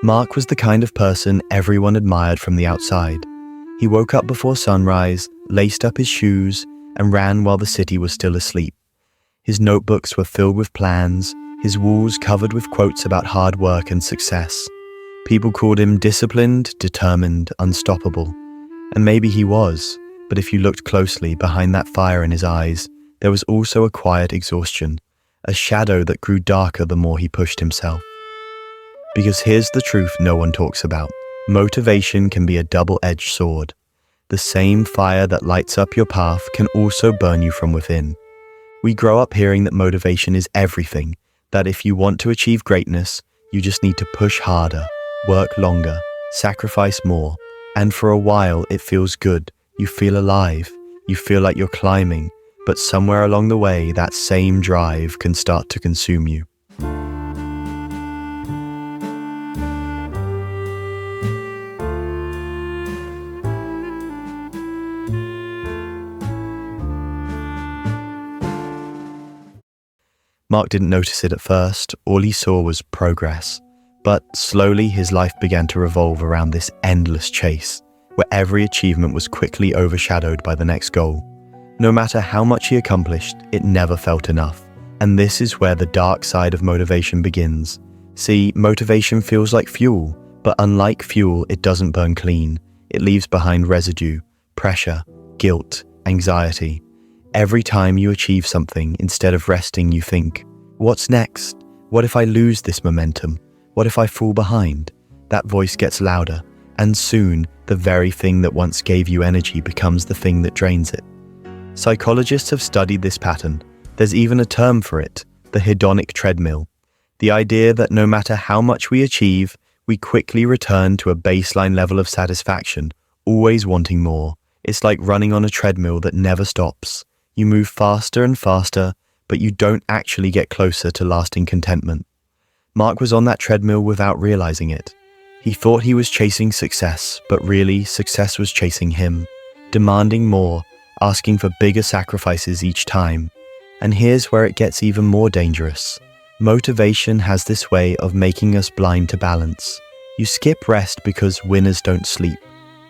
Mark was the kind of person everyone admired from the outside. He woke up before sunrise, laced up his shoes, and ran while the city was still asleep. His notebooks were filled with plans, his walls covered with quotes about hard work and success. People called him disciplined, determined, unstoppable. And maybe he was, but if you looked closely behind that fire in his eyes, there was also a quiet exhaustion, a shadow that grew darker the more he pushed himself. Because here's the truth no one talks about. Motivation can be a double-edged sword. The same fire that lights up your path can also burn you from within. We grow up hearing that motivation is everything, that if you want to achieve greatness, you just need to push harder, work longer, sacrifice more, and for a while it feels good. You feel alive, you feel like you're climbing, but somewhere along the way that same drive can start to consume you. Mark didn't notice it at first. All he saw was progress. But slowly his life began to revolve around this endless chase, where every achievement was quickly overshadowed by the next goal. No matter how much he accomplished, it never felt enough. And this is where the dark side of motivation begins. See, motivation feels like fuel, but unlike fuel, it doesn't burn clean. It leaves behind residue, pressure, guilt, anxiety. Every time you achieve something, instead of resting, you think, what's next? What if I lose this momentum? What if I fall behind? That voice gets louder, and soon, the very thing that once gave you energy becomes the thing that drains it. Psychologists have studied this pattern. There's even a term for it, the hedonic treadmill. The idea that no matter how much we achieve, we quickly return to a baseline level of satisfaction, always wanting more. It's like running on a treadmill that never stops. You move faster and faster, but you don't actually get closer to lasting contentment. Mark was on that treadmill without realizing it. He thought he was chasing success, but really, success was chasing him, demanding more, asking for bigger sacrifices each time. And here's where it gets even more dangerous. Motivation has this way of making us blind to balance. You skip rest because winners don't sleep.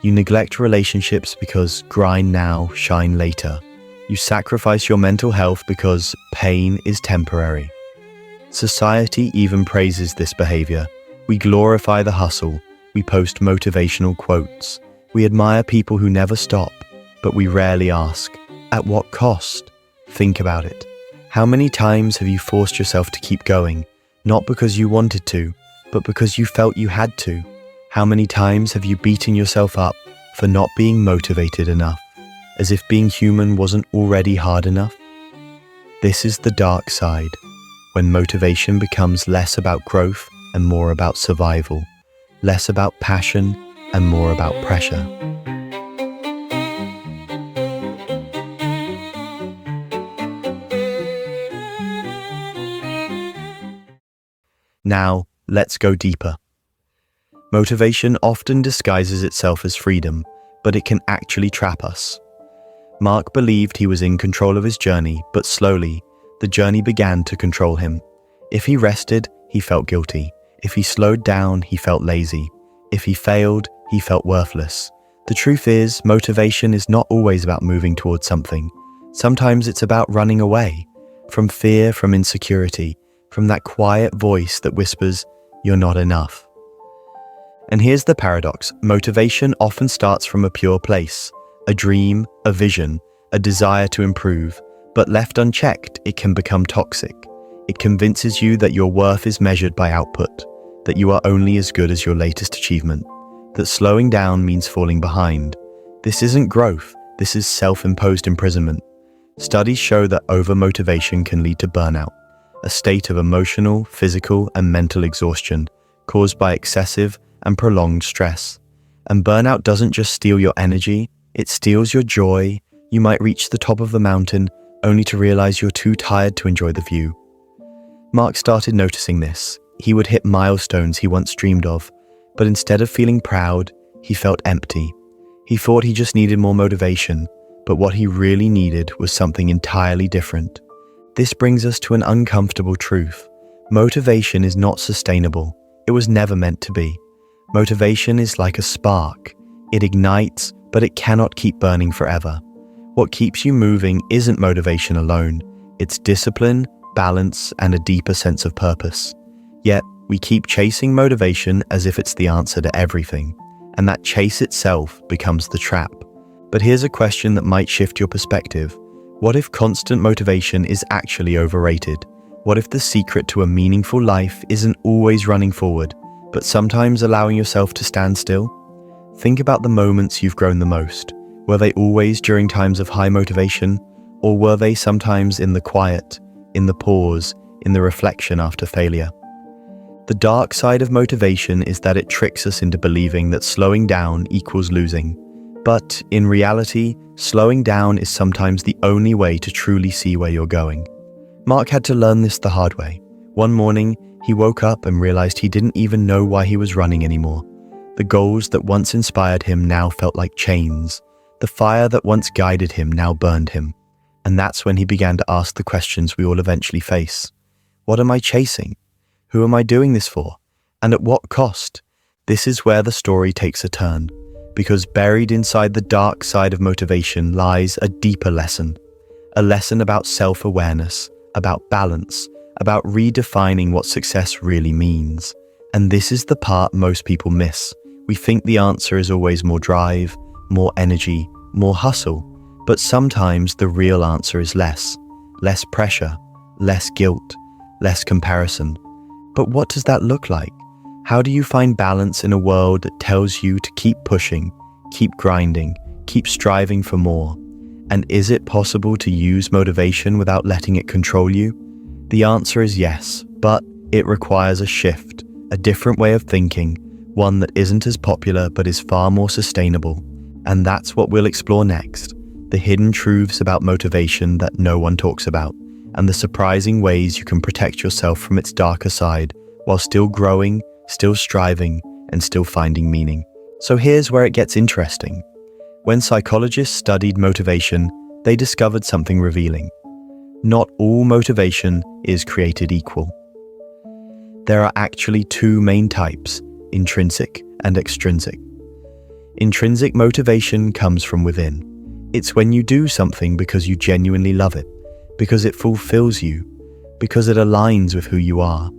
You neglect relationships because grind now, shine later. You sacrifice your mental health because pain is temporary. Society even praises this behavior. We glorify the hustle. We post motivational quotes. We admire people who never stop, but we rarely ask, at what cost? Think about it. How many times have you forced yourself to keep going, not because you wanted to, but because you felt you had to? How many times have you beaten yourself up for not being motivated enough? As if being human wasn't already hard enough? This is the dark side, when motivation becomes less about growth and more about survival, less about passion and more about pressure. Now, let's go deeper. Motivation often disguises itself as freedom, but it can actually trap us. Mark believed he was in control of his journey, but slowly, the journey began to control him. If he rested, he felt guilty. If he slowed down, he felt lazy. If he failed, he felt worthless. The truth is, motivation is not always about moving towards something. Sometimes it's about running away, from fear, from insecurity, from that quiet voice that whispers, "You're not enough." And here's the paradox. Motivation often starts from a pure place. A dream, a vision, a desire to improve, but left unchecked, it can become toxic. It convinces you that your worth is measured by output, that you are only as good as your latest achievement, that slowing down means falling behind. This isn't growth, this is self-imposed imprisonment. Studies show that over-motivation can lead to burnout, a state of emotional, physical, and mental exhaustion caused by excessive and prolonged stress. And burnout doesn't just steal your energy, it steals your joy. You might reach the top of the mountain only to realize you're too tired to enjoy the view. Mark started noticing this. He would hit milestones he once dreamed of, but instead of feeling proud, he felt empty. He thought he just needed more motivation, but what he really needed was something entirely different. This brings us to an uncomfortable truth. Motivation is not sustainable. It was never meant to be. Motivation is like a spark. It ignites, but it cannot keep burning forever. What keeps you moving isn't motivation alone. It's discipline, balance, and a deeper sense of purpose. Yet, we keep chasing motivation as if it's the answer to everything, and that chase itself becomes the trap. But here's a question that might shift your perspective. What if constant motivation is actually overrated? What if the secret to a meaningful life isn't always running forward, but sometimes allowing yourself to stand still? Think about the moments you've grown the most. Were they always during times of high motivation, or were they sometimes in the quiet, in the pause, in the reflection after failure? The dark side of motivation is that it tricks us into believing that slowing down equals losing. But in reality, slowing down is sometimes the only way to truly see where you're going. Mark had to learn this the hard way. One morning, he woke up and realized he didn't even know why he was running anymore. The goals that once inspired him now felt like chains. The fire that once guided him now burned him. And that's when he began to ask the questions we all eventually face. What am I chasing? Who am I doing this for? And at what cost? This is where the story takes a turn. Because buried inside the dark side of motivation lies a deeper lesson. A lesson about self-awareness, about balance, about redefining what success really means. And this is the part most people miss. We think the answer is always more drive, more energy, more hustle. But sometimes the real answer is less pressure, less guilt, less comparison. But what does that look like? How do you find balance in a world that tells you to keep pushing, keep grinding, keep striving for more? And is it possible to use motivation without letting it control you? The answer is yes, but it requires a shift, a different way of thinking, one that isn't as popular but is far more sustainable. And that's what we'll explore next. The hidden truths about motivation that no one talks about, and the surprising ways you can protect yourself from its darker side while still growing, still striving, and still finding meaning. So here's where it gets interesting. When psychologists studied motivation, they discovered something revealing. Not all motivation is created equal. There are actually two main types, intrinsic and extrinsic. Intrinsic motivation comes from within. It's when you do something because you genuinely love it, because it fulfills you, because it aligns with who you are.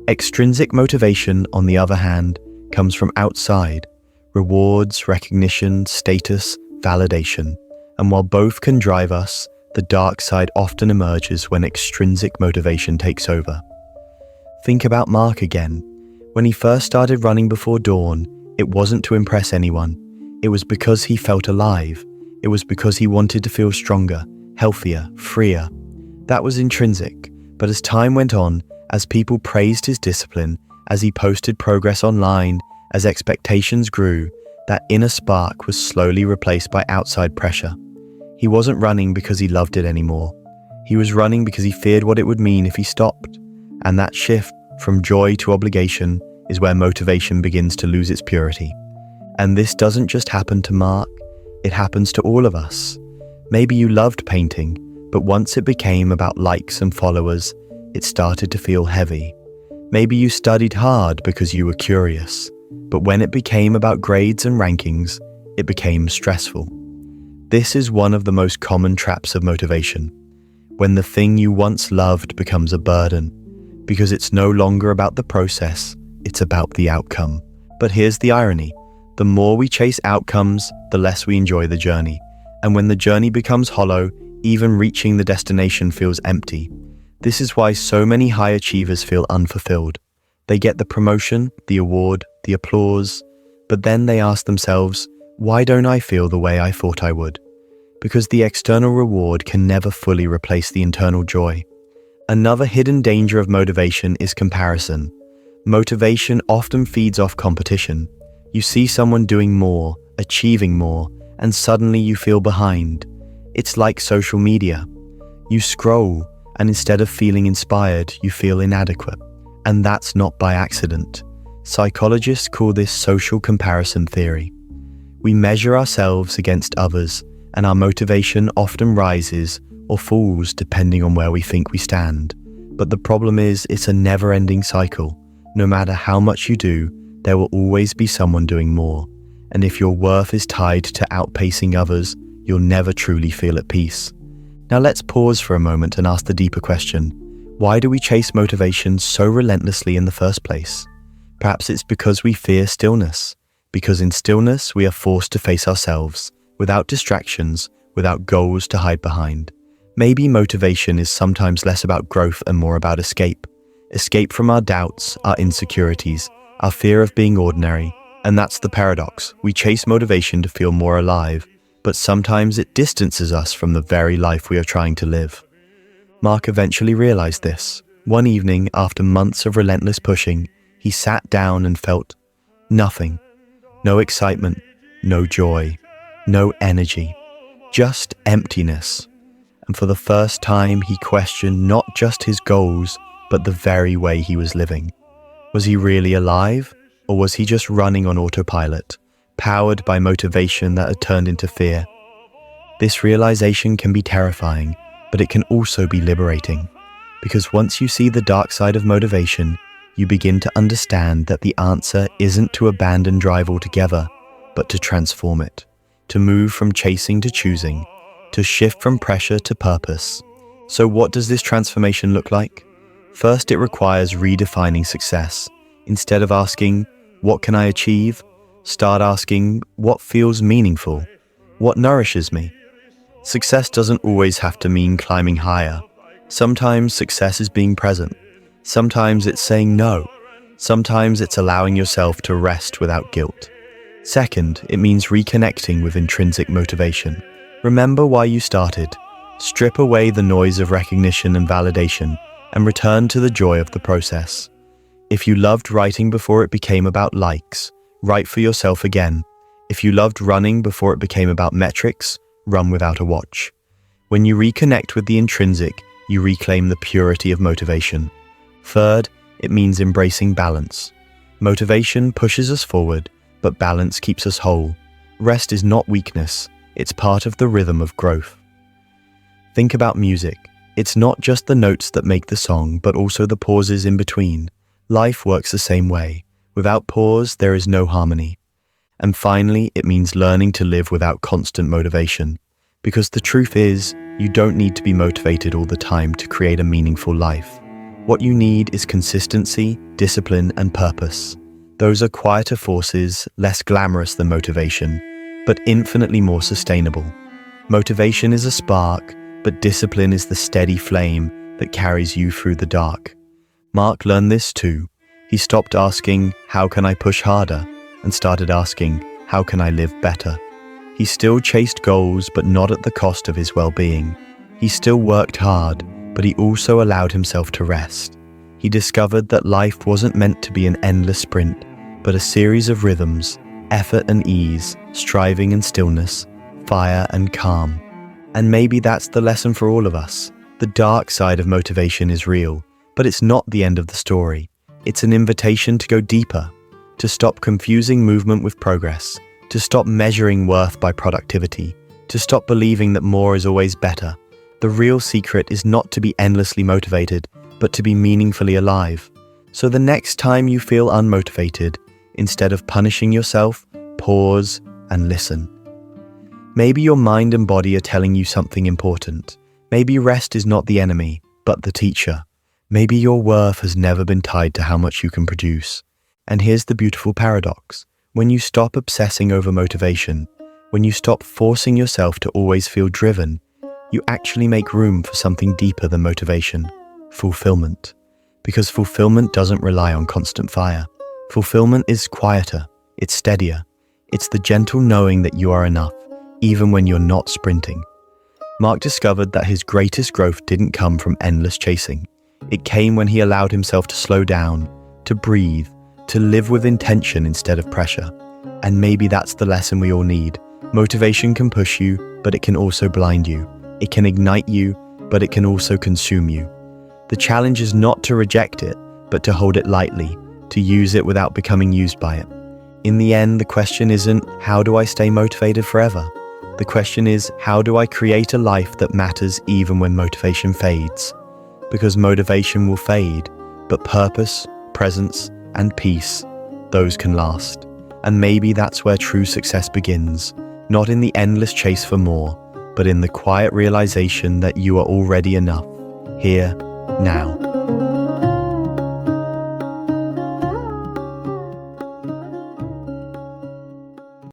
Extrinsic motivation, on the other hand, comes from outside. Rewards, recognition, status, validation. And while both can drive us, the dark side often emerges when extrinsic motivation takes over. Think about Mark again. When he first started running before dawn, it wasn't to impress anyone. It was because he felt alive. It was because he wanted to feel stronger, healthier, freer. That was intrinsic. But as time went on, as people praised his discipline, as he posted progress online, as expectations grew, that inner spark was slowly replaced by outside pressure. He wasn't running because he loved it anymore. He was running because he feared what it would mean if he stopped. And that shift from joy to obligation is where motivation begins to lose its purity. And this doesn't just happen to Mark, it happens to all of us. Maybe you loved painting, but once it became about likes and followers, it started to feel heavy. Maybe you studied hard because you were curious, but when it became about grades and rankings, it became stressful. This is one of the most common traps of motivation, when the thing you once loved becomes a burden, because it's no longer about the process, it's about the outcome. But here's the irony. The more we chase outcomes, the less we enjoy the journey. And when the journey becomes hollow, even reaching the destination feels empty. This is why so many high achievers feel unfulfilled. They get the promotion, the award, the applause, but then they ask themselves, why don't I feel the way I thought I would? Because the external reward can never fully replace the internal joy. Another hidden danger of motivation is comparison. Motivation often feeds off competition. You see someone doing more, achieving more, and suddenly you feel behind. It's like social media. You scroll, and instead of feeling inspired, you feel inadequate. And that's not by accident. Psychologists call this social comparison theory. We measure ourselves against others, and our motivation often rises or falls depending on where we think we stand. But the problem is, it's a never-ending cycle. No matter how much you do, there will always be someone doing more. And if your worth is tied to outpacing others, you'll never truly feel at peace. Now let's pause for a moment and ask the deeper question. Why do we chase motivation so relentlessly in the first place? Perhaps it's because we fear stillness. Because in stillness, we are forced to face ourselves, without distractions, without goals to hide behind. Maybe motivation is sometimes less about growth and more about escape. Escape from our doubts, our insecurities, our fear of being ordinary. And that's the paradox. We chase motivation to feel more alive, but sometimes it distances us from the very life we are trying to live. Mark eventually realized this. One evening, after months of relentless pushing, he sat down and felt nothing. No excitement, no joy, no energy, just emptiness. And for the first time, he questioned not just his goals, but the very way he was living. Was he really alive, or was he just running on autopilot, powered by motivation that had turned into fear? This realization can be terrifying, but it can also be liberating. Because once you see the dark side of motivation, you begin to understand that the answer isn't to abandon drive altogether, but to transform it, to move from chasing to choosing, to shift from pressure to purpose. So what does this transformation look like? First, it requires redefining success. Instead of asking, what can I achieve? Start asking, what feels meaningful? What nourishes me? Success doesn't always have to mean climbing higher. Sometimes success is being present. Sometimes it's saying no. Sometimes it's allowing yourself to rest without guilt. Second, it means reconnecting with intrinsic motivation. Remember why you started. Strip away the noise of recognition and validation, and return to the joy of the process. If you loved writing before it became about likes, write for yourself again. If you loved running before it became about metrics, run without a watch. When you reconnect with the intrinsic, you reclaim the purity of motivation. Third, it means embracing balance. Motivation pushes us forward, but balance keeps us whole. Rest is not weakness, it's part of the rhythm of growth. Think about music. It's not just the notes that make the song, but also the pauses in between. Life works the same way. Without pause, there is no harmony. And finally, it means learning to live without constant motivation. Because the truth is, you don't need to be motivated all the time to create a meaningful life. What you need is consistency, discipline, and purpose. Those are quieter forces, less glamorous than motivation, but infinitely more sustainable. Motivation is a spark, but discipline is the steady flame that carries you through the dark. Mark learned this too. He stopped asking, how can I push harder? And started asking, how can I live better? He still chased goals, but not at the cost of his well-being. He still worked hard, but he also allowed himself to rest. He discovered that life wasn't meant to be an endless sprint, but a series of rhythms, effort and ease, striving and stillness, fire and calm. And maybe that's the lesson for all of us. The dark side of motivation is real, but it's not the end of the story. It's an invitation to go deeper, to stop confusing movement with progress, to stop measuring worth by productivity, to stop believing that more is always better. The real secret is not to be endlessly motivated, but to be meaningfully alive. So the next time you feel unmotivated, instead of punishing yourself, pause and listen. Maybe your mind and body are telling you something important. Maybe rest is not the enemy, but the teacher. Maybe your worth has never been tied to how much you can produce. And here's the beautiful paradox. When you stop obsessing over motivation, when you stop forcing yourself to always feel driven, you actually make room for something deeper than motivation, fulfillment. Because fulfillment doesn't rely on constant fire. Fulfillment is quieter, it's steadier. It's the gentle knowing that you are enough, even when you're not sprinting. Mark discovered that his greatest growth didn't come from endless chasing. It came when he allowed himself to slow down, to breathe, to live with intention instead of pressure. And maybe that's the lesson we all need. Motivation can push you, but it can also blind you. It can ignite you, but it can also consume you. The challenge is not to reject it, but to hold it lightly, to use it without becoming used by it. In the end, the question isn't, how do I stay motivated forever? The question is, how do I create a life that matters even when motivation fades? Because motivation will fade, but purpose, presence, and peace, those can last. And maybe that's where true success begins, not in the endless chase for more, but in the quiet realization that you are already enough, here, now.